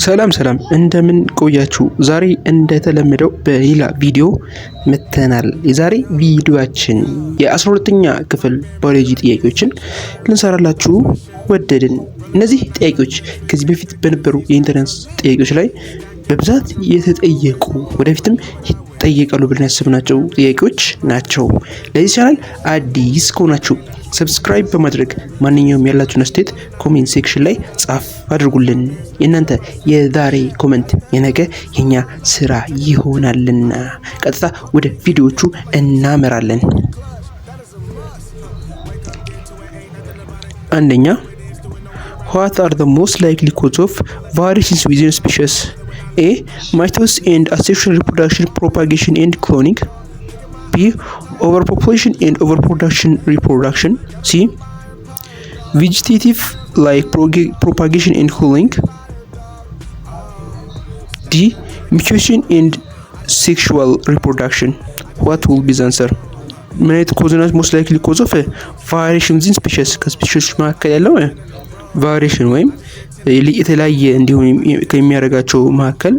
ሰላም እንደምን ቆያችሁ? ዛሬ እንደተለመደው በሌላ ቪዲዮ መጥተናል። የዛሬ ቪዲዮአችን የ12ኛ ክፍል ባዮሎጂ ጥያቄዎችን ልንሰራላችሁ ወደድን። እነዚህ ጥያቄዎች ከዚህ በፊት በነበሩ የኢንተረንስ ጥያቄዎች ላይ በብዛት የተጠየቁ ወደፊትም ይጠየቃሉ ብለን ያስብናቸው ጥያቄዎች ናቸው። ለዚህ ቻናል አዲስ ከሆናችሁ ሰብስክራይብ በማድረግ ማንኛውም ያላችሁን አስተያየት ኮሜንት ሴክሽን ላይ ጻፍ አድርጉልን። የእናንተ የዛሬ ኮሜንት የነገ የኛ ስራ ይሆናልና ቀጥታ ወደ ቪዲዮቹ እናመራለን። አንደኛ What are the most likely causes of variations within species? A. Mitosis and asexual reproduction, propagation and cloning. B. Overpopulation and reproduction. C. Vegetative like propagation and cooling. D. Mutation and sexual reproduction. What will be the answer? ምን አይነት ኮዝ ናት ሞስት ላይክሊ ኮዝ ኦፍ ቫሪዬሽን ዊዝን ስፔሺስ? ከስፔሺስ መካከል ያለው ቫሪዬሽን ወይም የተለያየ እንዲሆን ከሚያደርጋቸው መካከል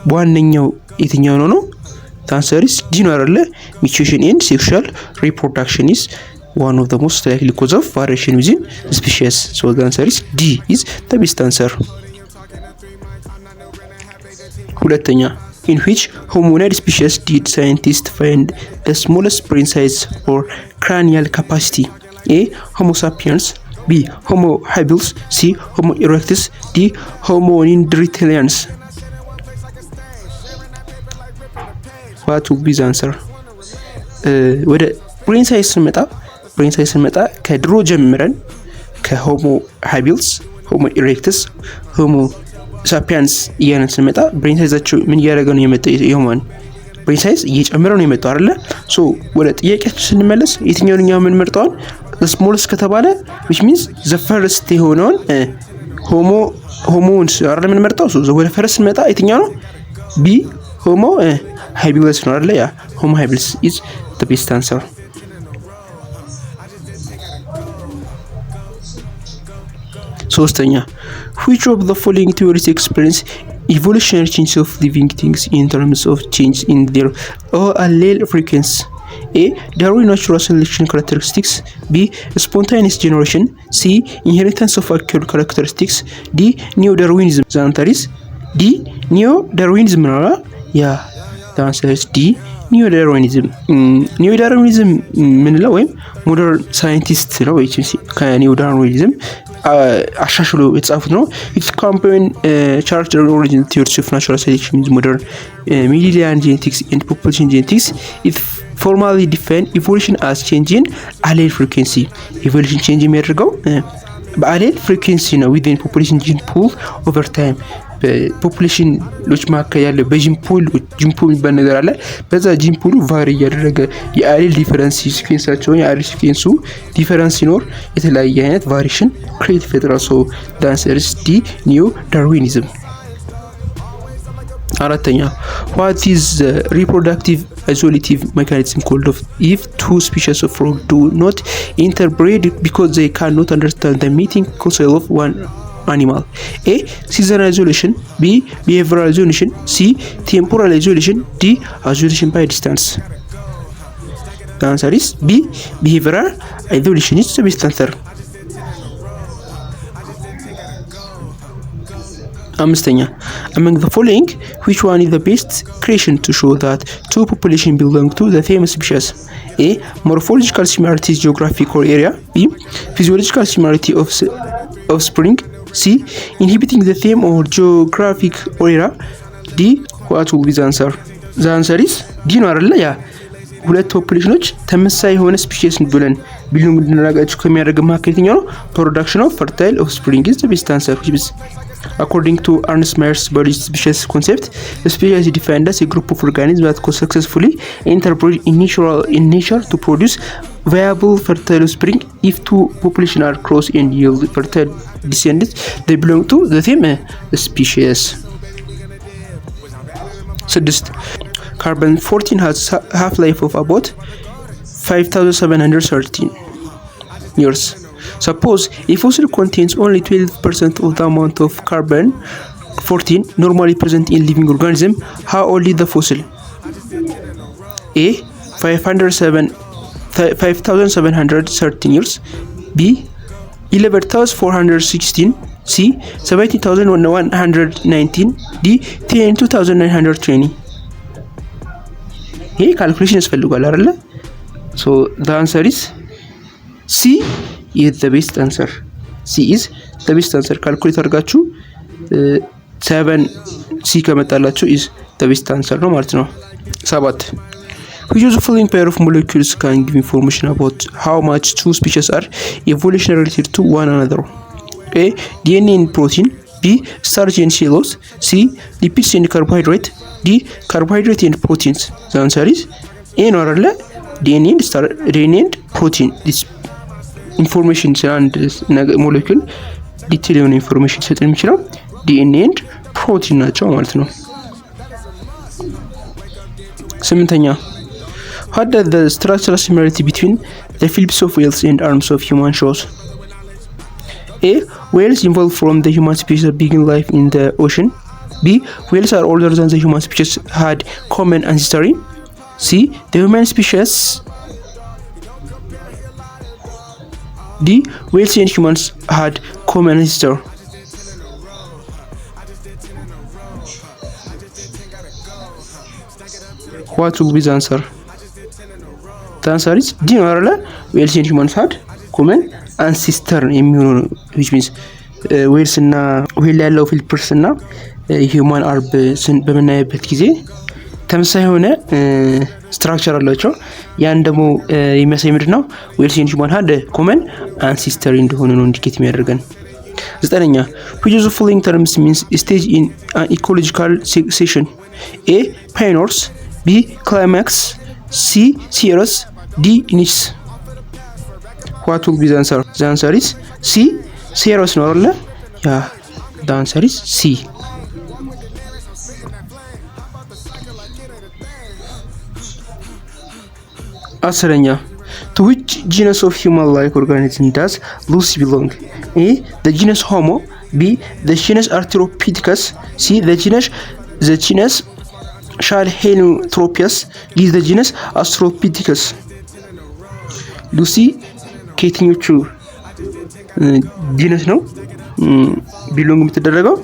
በዋነኛው የትኛው ነው? The answer is D ነው አይደለ? Mutation and sexual reproduction is one of the most likely cause of variation within species. So the answer is D is the best answer. ሁለተኛ In which hominid species did scientists find the smallest brain size or cranial capacity? A. Homo sapiens. B. Homo habilis. C. Homo erectus. D. Homo neanderthalians. What will be the answer? ወደ ብሬን ሳይዝ ስንመጣ ከድሮ ጀምረን ከሆሞ ሃቢልስ፣ ሆሞ ኢሬክተስ፣ ሆሞ ሳፒያንስ እያለን ስንመጣ ብሬን ሳይዛቸው ምን እያደረገ ነው የመጣው? የሆማን ብሬን ሳይዝ እየጨመረ ነው የመጣው አይደለ? ሶ ወደ ጥያቄያችን ስንመለስ የትኛውን እኛ ምን መርጠዋል? ስሞልስ ከተባለ which means the first የሆነውን ሆሞንስ አይደለ ምን መርጠው? ሶ ወደ ፈረስ ስንመጣ የትኛው ነው? ቢ ሆሞ habilis ነው አይደለ? ያ ሆሞ habilis is the best answer. ሶስተኛ which of the following theories explains evolutionary change of living things in terms of change in their allele frequency? A. Darwin natural selection characteristics. B. Spontaneous generation. C. Inheritance of acquired characteristics. D. Neo-Darwinism. The answer is D. Neo-Darwinism. Yeah, the answer is D. ኒዮዳርዊኒዝም ምንለው ወይም ሞደርን ሳይንቲስት ነው ወይ ከኒዮዳርዊኒዝም አሻሽሎ የተጻፉት ነው። ኢትስ ካምፔን ቻርተር ኦሪጂን ቲዮሪስ ኦፍ ናቹራል ሴሌክሽን ኢን ሞደርን ሚሊሊያን ጄኔቲክስ ኤንድ ፖፑሌሽን ጄኔቲክስ ኢት ፎርማሊ ዲፋይን ኢቮሉሽን አስ ቼንጅ ኢን አሌል ፍሪኩዌንሲ። ኢቮሉሽን ቼንጅ የሚያደርገው በአሌል ፍሪኩዌንሲ ነው ዊዝን ፖፑሌሽን ጂን ፑል ኦቨር ታይም። በፖፑሌሽኖች መካከል ያለ በጂን ፑል የሚባል ነገር አለ። በዛ ጂን ፑሉ ቫሪ እያደረገ የአሌል ዲፈረንስ ሲኩዌንሳቸውን የአሌል ሲኩዌንሱ ዲፈረንስ ሲኖር የተለያየ አይነት ቫሪሽን ክሬት ይፈጥራል። ሶ the answer is D. Neo-Darwinism. አራተኛ what is the reproductive isolative mechanism called of if two species of frog do not interbreed because they cannot understand the mating cycle of one animal? A. Seasonal isolation. B. Behavioral isolation. C. Temporal isolation. D. Isolation by distance. The answer is B. Behavioral isolation is the best answer. አምስተኛ among the following which one is the best creation to show that two populations belong to the same species? A. Morphological similarities, geographical area. B. Physiological similarity of offspring. C. Inhibiting the theme or geographic area. D. What will be the answer? The answer is D ነው አይደለ? ያ ሁለት ፖፑሌሽኖች ተመሳሳይ የሆነ ስፒሺስ ብለን ቢሉም እንድናጋጭው ከሚያደርግ መካከል የትኛው ነው? Production of fertile offspring is the best answer. Which is according to Ernst Mayer's biology species concept, the species is defined as a group of organisms that could successfully interbreed in nature to produce viable fertile offspring. If two populations are close and yield fertile descendants, they belong to the same species. 6. Carbon-14 has half-life of about 5713 years. Suppose a fossil contains only 12% of the amount of carbon 14 normally present in living organism. How old is the fossil? A. 5,713 years. B. 11,416. C. 17,119. D. 10,2920. ይሄ ካልኩሌሽን ያስፈልጋል አይደለ? So the answer is C is the best answer. C is the best answer. ካልኩሌት አድርጋችሁ 7 C ከመጣላችሁ is the best answer ነው ማለት ነው። 7 which of the following pair of molecules can give information about how much two species are evolutionarily related to one another? A. DNA and protein. B. Starch and cellulose. C. Lipids and carbohydrate. D. Carbohydrate and proteins. The answer is A ነው አይደለ? DNA and protein. This information and molecule ዲቴል የሆነ ኢንፎርሜሽን ሰጥ የሚችለው DNA and protein ናቸው ማለት ነው። 8ኛ What does the structural similarity between the phyllodes of whales and arms of human shows? A. Whales evolved from the human species that began life in the ocean. B. Whales are older than the human species had common ancestry. C. The human species. D. Whales and humans had common ancestry. What will be the answer? The answer is D. Whales and humans had common ancestor የሚሆኑ which means whales እና whale ያለው ፊሊፕስ እና human አርብ በመናየበት ጊዜ ተመሳሳይ የሆነ ስትራክቸር አላቸው። ያን ደግሞ የሚያሳይ ምንድነው? whales and human had common ancestor እንደሆነ ነው ኢንዲኬት የሚያደርገን። 9ኛ which of the following terms means stage in an ecological succession? A. Pioneers. B. Climax. C. Cirrus. D. Niches. What will be the answer? The answer is C. Cirrus ነው አይደለ? Yeah, the answer is C. 10ኛ To which genus of human-like organism does Lucy belong? A. The genus Homo. B. The genus Arthropithecus. C. The genus Chalcedonitropius. D. The genus Australopithecus. ሉሲ ከየትኞቹ ጂነስ ነው ቢሎንግ የምትደረገው?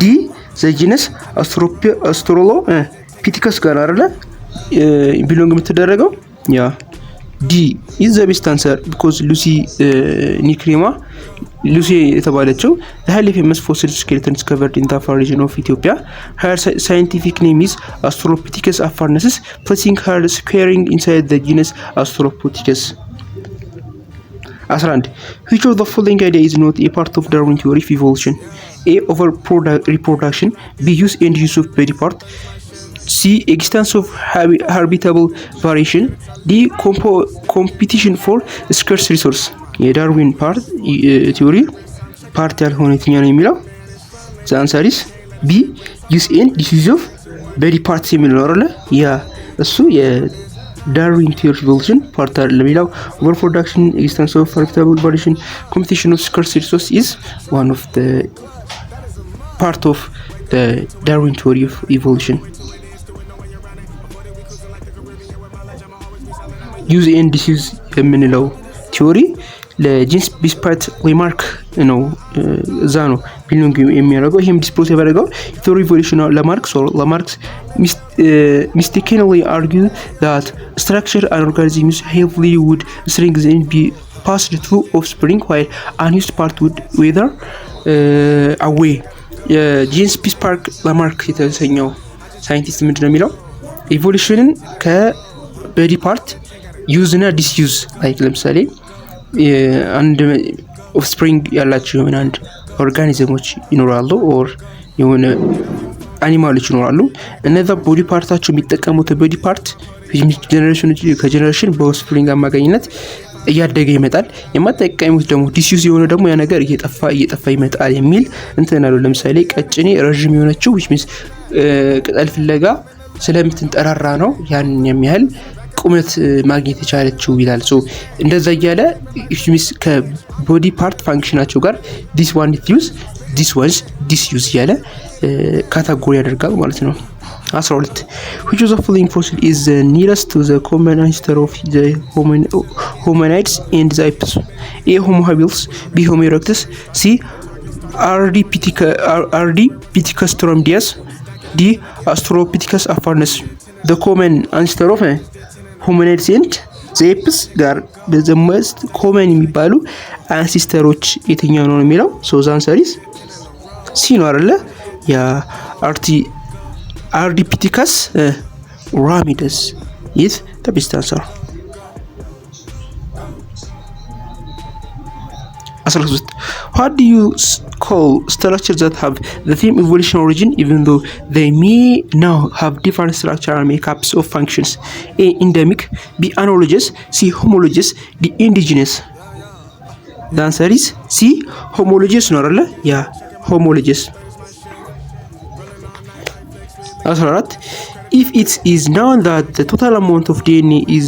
ዲ ዘ ጂነስ አውስትራሎፒቲከስ ጋር አይደለ ቢሎንግ የምትደረገው? ያ ዲ ኢዝ ዘ ቤስት አንሰር ቢኮዝ ሉሲ ኒክሪማ ሉሲ የተባለችው the highly famous fossil skeleton discovered in the Afar region of Ethiopia. Her scientific name is Australopithecus afarensis, placing her squaring inside the genus Australopithecus. 11. Which of the following idea is not a part of Darwin theory of evolution? A. Over reproduction. B. Use and use of body part. C. Existence of habitable variation. D. Competition for scarce resource. የዳርዊን ፓርት ቲዮሪ ፓርት ያልሆነ የትኛው ነው የሚለው? ዘ አንሰር ኢዝ ቢ ዩስ ኤንድ ዲስዩዝ ኦፍ ቦዲ ፓርትስ የሚለው አይደለ? ያ እሱ የዳርዊን ቲዮሪ ኢቮሉሽን ፓርት አይደለም የሚለው። ኦቨር ፕሮዳክሽን፣ ኤግዚስተንስ ኦፍ ሃቢታብል ቫሪዬሽን፣ ኮምፒቲሽን ኦፍ ስካርስ ሪሶርስ ኢዝ ዋን ኦፍ ዘ ፓርት ኦፍ ዘ ዳርዊን ቲዮሪ ኦፍ ኢቮሉሽን። ዩዝ ኤንድ ዲስዩዝ የምንለው ቲዮሪ ለጂንስ ቢስፓርት ሪማርክ ነው እዛ ነው ቢሎንግ የሚያደርገው። ይሄም ዲስፕሮስ ያደረገው ቲዮሪ ኢቮሉሽን ለማርክስ mistakenly argue that structure and organisms heavily would strengthen be passed through offspring while unused part would wither away. ጂንስ ቢስፓርክ ለማርክ የተሰኘው ሳይንቲስት ምንድነው የሚለው? ኢቮሉሽንን ከቦዲ ፓርት ዩዝ እና ዲስዩዝ ላይክ ለምሳሌ አንድ ኦፍስፕሪንግ ያላቸው የሆነ አንድ ኦርጋኒዝሞች ይኖራሉ ኦር የሆነ አኒማሎች ይኖራሉ። እነዛ ቦዲ ፓርታቸው የሚጠቀሙት ቦዲ ፓርት ጀነሬሽን ከጀነሬሽን በኦፍስፕሪንግ አማካኝነት እያደገ ይመጣል። የማጠቀሙት ደግሞ ዲስዩዝ የሆነ ደግሞ ያ ነገር እየጠፋ ይመጣል የሚል እንትን አለው። ለምሳሌ ቀጭኔ ረጅም የሆነችው which means ቅጠል ፍለጋ ስለምትንጠራራ ነው ያን የሚያህል ቁመት ማግኘት የቻለችው ይላል። ሶ እንደዛ እያለ which means ከቦዲ ፓርት ፋንክሽናቸው ጋር this one it use this one's ዲስዩዝ እያለ ካታጎሪ ያደርጋል ማለት ነው። 12 which of the following fossil is the nearest to the common ancestor of the hominids and the apes? A. Homo habilis, B. Homo erectus, C. Ardipithecus tromdius, D. Australopithecus afarensis. The common ancestor of hominids and the apes ጋር the most common የሚባሉ አንሲስተሮች የትኛው ነው የሚለው so the answer is C ነው አይደለ? ያ Ardipithecus ramidus is the best answer. 13 what do you call structures that have the same evolution origin even though they may now have different structural makeups of functions? A. Endemic, B. Analogous, C. Homologous, D. Indigenous. The answer is C. Homologous ነው አይደለ? ያ homologous. 14 if it is known that the total amount of DNA is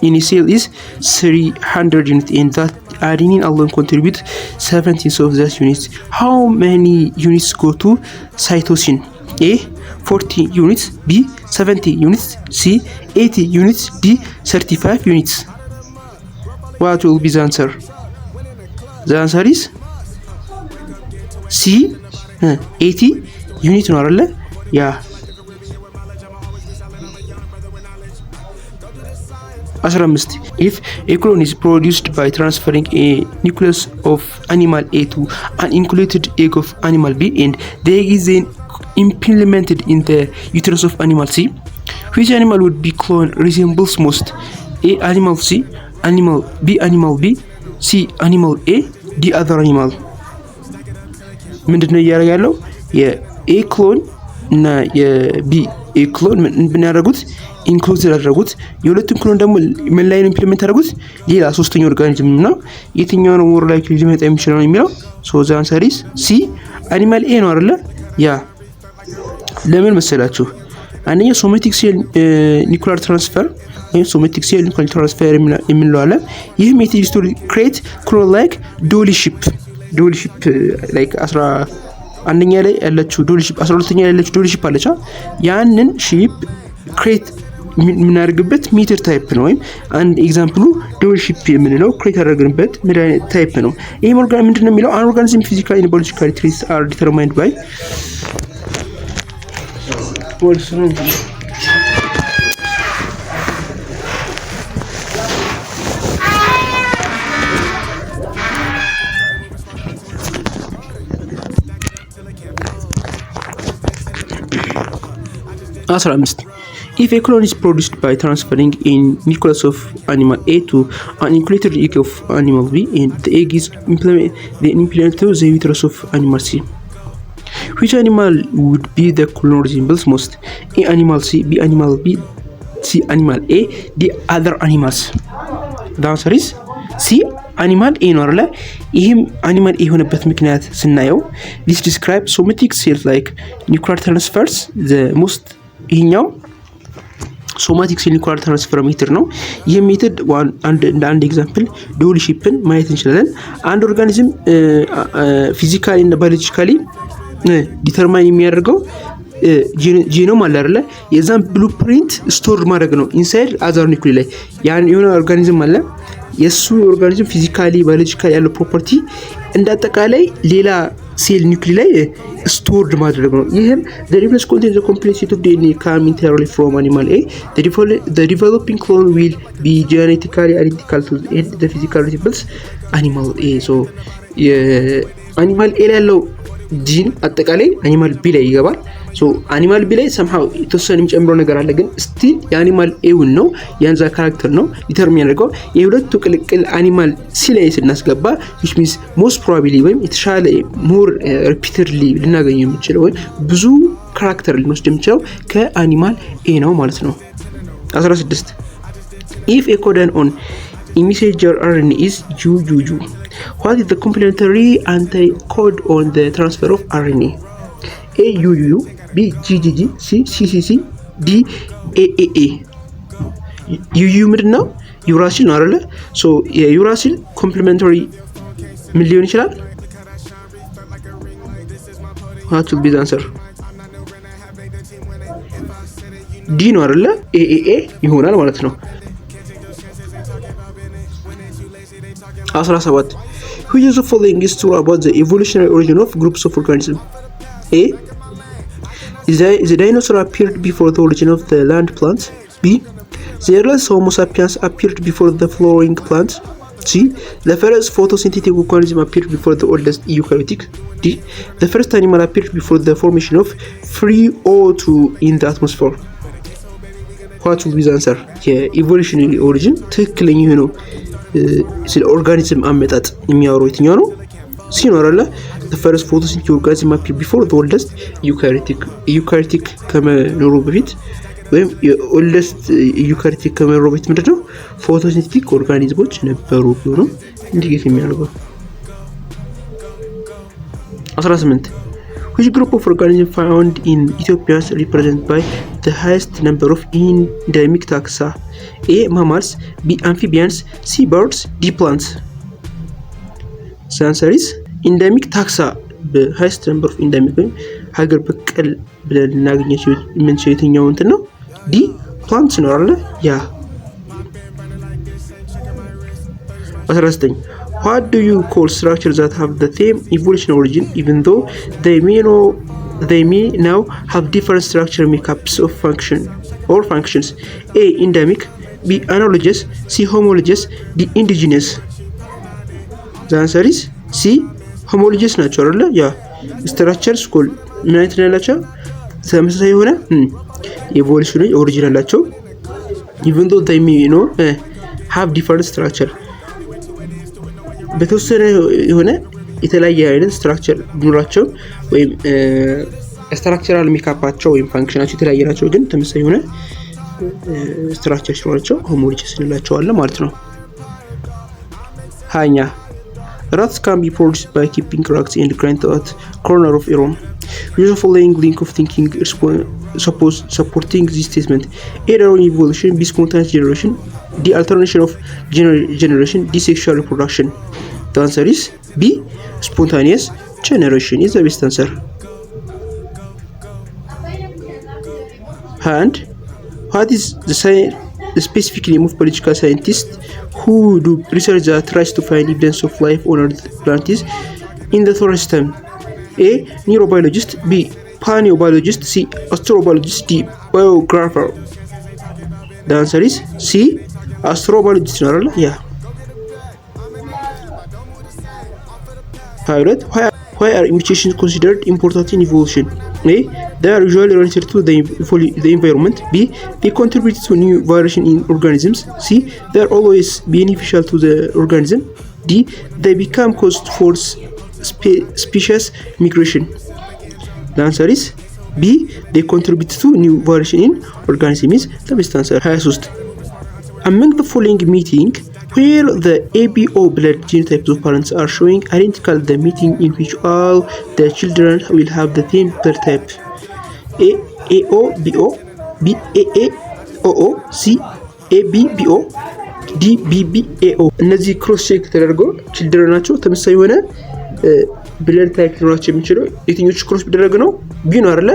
in a cell is 300 units and that adenine alone contributes 17 of that units, how many units go to cytosine? A. 40 units, B. 70 units, C. 80 units, D. 35 units. What will be the answer? The answer is C. 80 units ነው አይደለ? ያ 15 if a clone is produced by transferring a nucleus of animal A to an included egg of animal B and the egg is then implemented in the uterus of animal C, which animal would be clone resembles most? A. Animal C, animal B, animal B, C. Animal A, D. other animal. ምንድነው እያደረገ ያለው? የኤ ክሎን እና የቢ ኤ ክሎን ምን ያደረጉት? ኢንክሉድ ያደረጉት። የሁለቱም ክሎን ደግሞ ምን ላይ ኢምፕሊሜንት ያደረጉት? ሌላ ሶስተኛ ኦርጋኒዝም ነው። የትኛው ነው ሞር ላይክሊ ሊመጣ የሚችለው ነው የሚለው ሶ ዘ አንሰር ኢዝ ሲ አኒማል ኤ ነው አይደለ? ያ ለምን መሰላችሁ? አንደኛ ሶማቲክ ሴል ኒኩሊየር ትራንስፈር ወይም ሶማቲክ ሴል ኒኩሊየር ትራንስፈር የምንለው አለ። ይህ ሜቶድ ስቶሪ ክሬት ክሎን ላይክ ዶሊሺፕ ላይክ 11ኛ ላይ ያለችው ዶሊሺፕ 12ኛ ላይ ያለችው ዶሊሺፕ አለቻ። ያንን ሺፕ ክሬት የምናደርግበት ሜተድ ታይፕ ነው። ወይም አንድ ኤግዛምፕሉ ዶልሺፕ የምንለው ክሬት ያደረግንበት ምን አይነት ታይፕ ነው? ይሄ ኦርጋን ምንድነው የሚለው አን ኦርጋኒዝም ፊዚካሊ ኤንድ ባዮሎጂካሊ ትሬትስ አር ዲተርማይንድ ባይ ወልስ ነው 15 if a clone is produced by transferring a nucleus of animal A to an included egg of animal B and the egg is implanted to the uterus of animal C, which animal would be the clone resembles most? A. Animal C, B. Animal B, C. Animal A, D. other animals. The answer is C. Animal A ነው አይደለ? ይሄም animal A የሆነበት ምክንያት ስናየው this describes somatic cells like nuclear transfers the most ይሄኛው ሶማቲክ ሴል ኒኩሊየር ትራንስፈር ሜተድ ነው። ይህ ሜተድ አንድ ኤግዛምፕል ዶልሺፕን ማየት እንችላለን። አንድ ኦርጋኒዝም ፊዚካሊ እና ባዮሎጂካሊ ዲተርማይን የሚያደርገው ጂኖም አለ አይደለ? የዛን ብሉፕሪንት ስቶር ማድረግ ነው ኢንሳይድ አዘር ኒኩሊ ላይ ያን የሆነ ኦርጋኒዝም አለ የሱ ኦርጋኒዝም ፊዚካሊ ባዮሎጂካሊ ያለው ፕሮፐርቲ እንዳጠቃላይ ሌላ ሴል ኒኩሊ ላይ ስቶርድ ማድረግ ነው። ይሄም the difference contains the complete set of DNA coming entirely from animal A. The developing clone will be genetically identical to the physical resembles animal A. so animal A ላይ ያለው ጂን አጠቃላይ animal B ላይ ይገባል። so animal B ላይ somehow የተወሰነ የሚጨምረው ነገር አለ ግን still የአኒማል A ነው ያንዛ ካራክተር ነው ዲተርሚን ያደርገው። የሁለቱ ቅልቅል አኒማል C ላይ ስናስገባ which means most probably ወይም የተሻለ more repeatedly ልናገኝ የምንችለው ወይ ብዙ ካራክተር ልንወስድ የምንችለው ከአኒማል A ነው ማለት ነው። 16 if a codon on a messenger RNA is UUU, what is the complementary anti-code on the transfer of RNA? A UUU, B GGG, C CCC, D AAA. UUU ምንድን ነው? ዩራሲል ነው አይደለ? ሶ የዩራሲል ኮምፕሊሜንታሪ ምን ሊሆን ይችላል? what will be the answer? ዲ ነው አይደለ? ኤ ይሆናል ማለት ነው። 17 which of the following is true about the evolutionary origin of groups of organisms? A. The dinosaur appeared before the origin of the land plants. B. The earliest Homo sapiens appeared before the flowering plants. C. The first photosynthetic organism appeared before the oldest eukaryotic. D. The first animal appeared before the formation of free O2 in the atmosphere. What will be the answer? የኢቮሉሽነሪ ኦሪጂን ትክክለኛ የሆነው ስለ ኦርጋኒዝም አመጣጥ የሚያወራው የትኛው ነው? ሲኖራለ the first photosynthetic organism appeared before the oldest eukaryotic ከመኖሩ በፊት ወይም የኦልደስት ዩካሪዮቲክ ከመኖሩ በፊት ምንድነው ፎቶሲንቴቲክ ኦርጋኒዝሞች ነበሩ ብሎ ነው ኢንዲኬት የሚያደርገው። 18 which group of organisms found in Ethiopia is represented by the highest number of endemic taxa? A. Mammals. B. Amphibians. C. Birds. D. Plants. The answer is endemic taxa. The highest number of endemic ሀገር በቀል ብለን ልናገኛቸው የምንችለው የትኛው እንትን ነው? ዲ plants ነው አይደል? ያ 19 what do you call structures that have the same evolutionary origin even though they may now have different structure makeups of functions? A. Endemic. B. Analogous. C. Homologous. D. Indigenous. The answer is C. Homologous ናቸው አይደል? ያ structures called ምን አይነት ናቸው? ተመሳሳይ የሆነ evolutionary origin አላቸው even though they may have different structure በተወሰነ የሆነ የተለያየ አይነት ስትራክቸር ቢኖራቸው ወይም ስትራክቸራል ሜካፓቸው ወይም ፋንክሽናቸው የተለያየ ናቸው ግን ተመሳሳይ የሆነ ስትራክቸር ሲኖራቸው ሆሞሎጂስ እንላቸዋለን ማለት ነው። ሃኛ rats can be produced by keeping rats and grind at corner of a room. Use the following link of thinking supporting this statement. A. Evolution. B. Spontaneous generation. D. Alternation of generation. D. Sexual reproduction. The answer is B. Spontaneous generation is the best answer. And what is the specific name of political scientists who do research that tries to find evidence of life on Earth planets in the solar system? A. Neurobiologist. B. Paleobiologist. C. Astrobiologist. D. Biographer. The answer is C. Astrobiologist. Yeah. Pilot. Why are mutations considered important in evolution? A. They are usually related to the environment. B. They contribute to new variation in organisms. C. They are always beneficial to the organism. D. They become cause for species migration. The answer is B. They contribute to new variation in organisms is the best answer. 23 among the following meeting where the ABO blood genotypes of parents are showing identical, the meeting in which all the children will have the same blood type. A. AO BO. B. AA OO. C. AB BO. D. BB AO. እነዚህ ክሮስ ቼክ ተደርጎ ችልድረን ናቸው ተመሳሳይ የሆነ ብለድ ታይፕ ኖራቸው የሚችለው የትኞቹ ክሮስ ቢደረግ ነው? ቢ ነው አይደለ?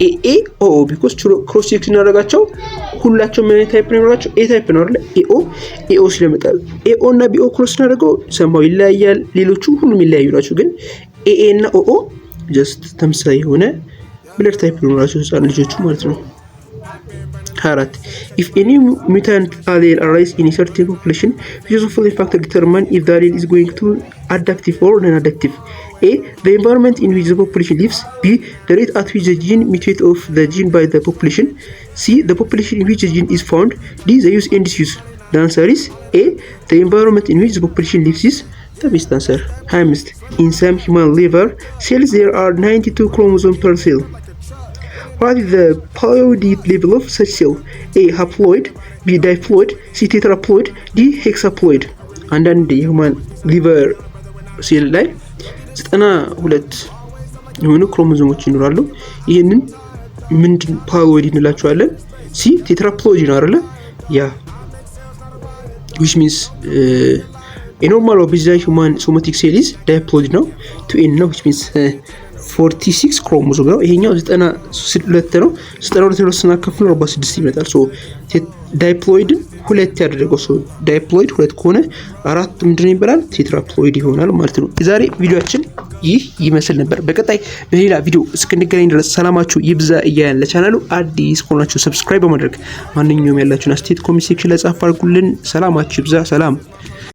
ኤኤ ኦኦ ቢኮዝ ክሮስ ቼክ ሲናደርጋቸው ሁላቸው ምን ታይፕ ነው ያላቸው? ኤ ታይፕ ነው አይደለ? ኤኦ ስለመጣል ኤኦ እና ቢኦ ክሮስ ሲናደርገው ሰማው ይለያያል። ሌሎቹ ሁሉም ይለያዩ ናቸው። ግን ኤኤ እና ኦኦ ጀስት ተመሳሳይ የሆነ ብለድ ታይፕ ኖራቸው ህፃን ልጆቹ ማለት ነው። 24 if any mutant allele arises in a certain population, which of the factors determine if the allele is going to adaptive or non-adaptive? A. The environment in which the population lives. B. The rate at which the gene mutate of the gene by the population. C. The population in which the gene is found. D. The use and disuse. The answer is A. The environment in which the population lives is the best answer. 25 in some human liver cells there are 92 chromosomes per cell. What is the ploidy level of such cell? A. Haploid. B. Diploid. C. Tetraploid. D. Hexaploid. አንዳንድ የሁማን ሊቨር ሴል ላይ 92 የሆኑ ክሮሞዞሞች ይኖራሉ። ይሄንን ምንድን ፕሎይድ እንላቸዋለን? ሲ ቴትራፕሎይድ ነው አይደል? ያ which means a normal obese human somatic cell is diploid ነው 2n ነው which means 46 ክሮሞዞም ነው። ይሄኛው 92 ነው። 92 ስናካፍለው 46 ይመጣል። ሶ ዳይፕሎይድን ሁለት ያደረገው ሶ ዳይፕሎይድ ሁለት ከሆነ አራት ምንድነው ይባላል? ቴትራፕሎይድ ይሆናል ማለት ነው። የዛሬ ቪዲዮአችን ይህ ይመስል ነበር። በቀጣይ በሌላ ቪዲዮ እስክንገናኝ ድረስ ሰላማችሁ ይብዛ እያልን ለቻናሉ አዲስ ከሆናችሁ ሰብስክራይብ በማድረግ ማንኛውም ያላችሁን አስተያየት ኮሜንት ሴክሽን ላይ ጻፉ አድርጉልን። ሰላማችሁ ይብዛ። ሰላም